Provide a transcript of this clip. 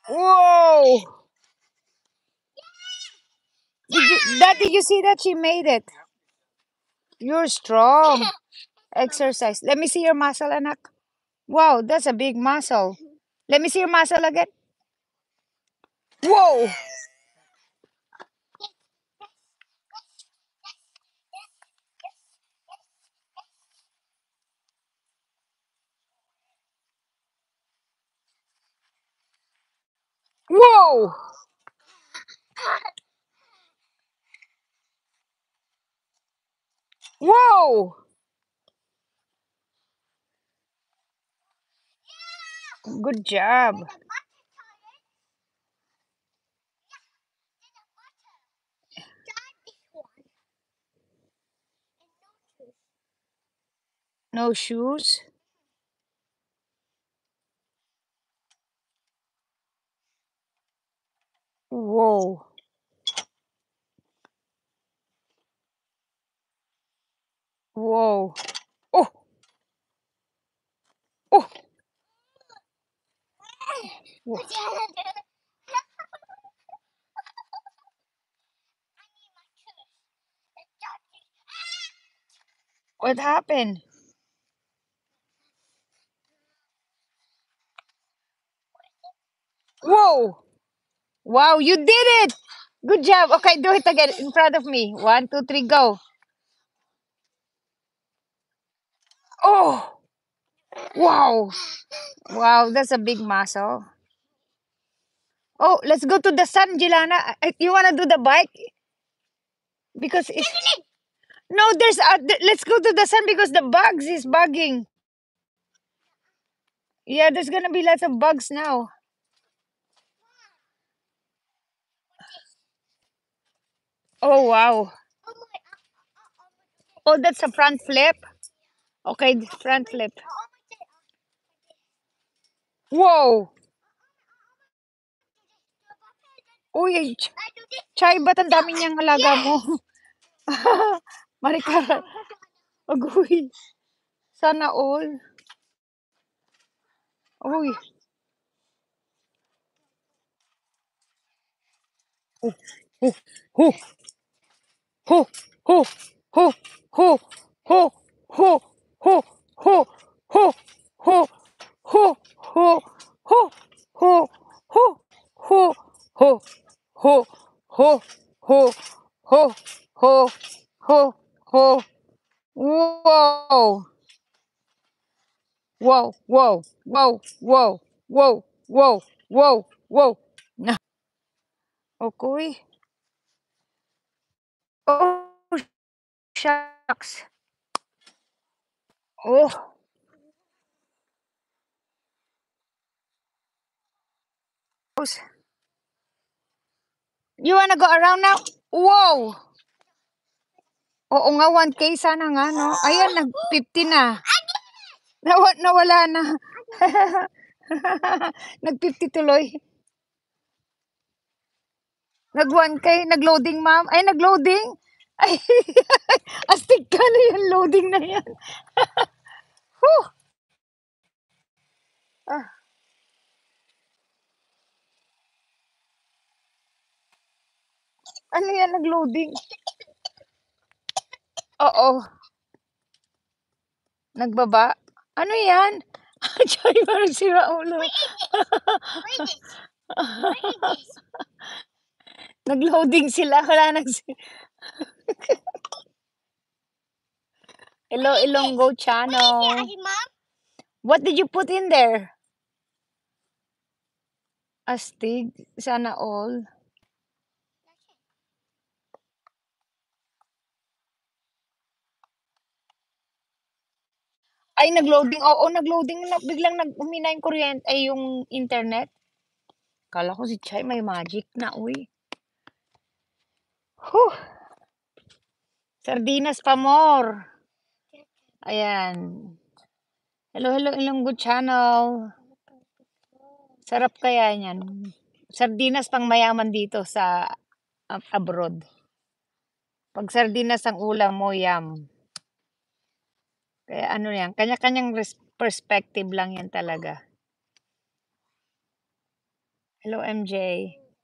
Whoa! Did you see that she made it? You're strong. Exercise. Let me see your muscle, anak. Wow, that's a big muscle. Let me see your muscle again. Whoa! Whoa! Whoa! Good job. No shoes. Whoa! Whoa! Oh! Oh! Wha- What happened? Whoa! Wow, you did it! Good job. Okay, do it again in front of me. One, two, three, go. Oh! Wow! Wow, that's a big muscle. Oh, let's go to the sun, Jilana. You wanna do the bike? Because it's no, let's go to the sun because the bugs is bugging. Yeah, there's gonna be lots of bugs now. Oh wow. Oh, that's a front flip. Okay, front flip. Whoa. Uy, Chay, ba't ang dami niyang alaga mo? Marika. Agoy. Sana all. Uy. Oh, oh, oh, oh, oh, oh, oh, oh, oh, oh, oh, oh, oh, ho, ho, ho, ho, ho, ho, ho, ho, ho, ho, ho, ho, ho, ho. Whoa, whoa, whoa, whoa, whoa, whoa, whoa, whoa, whoa. Na, okay. Oh, shucks. Oh, you wanna go around now? Whoa! Oo nga, 1K sana nga, no? Ayan, nag-50 na. Nawala na. Nag-50 tuloy. Nag-1K, nag-loading, ma'am. Ay, nag-loading. Ay, astig ka na yan, loading na yan. Whew. Ah, ano yan, nag-loading? Oo, nagbaba. Ano yan? Chay, parang sira ulo. Nag-loading sila. Wala nag... Hello, Ilonggo channel. What did you put in there? Astig. Sana all. Ay, nag-loading. Oo, nag-loading. Biglang umina yung kuryente, ay yung internet. Kala ko si Chay may magic na, uy. Whew. Sardinas pa more. Ayan. Hello, hello, Ilonggo channel. Sarap kaya niyan. Sardinas pang mayaman dito sa abroad. Pag sardinas ang ulam mo, yum. Kaya ano yan, kanya-kanyang perspective lang yan talaga. Hello, MJ.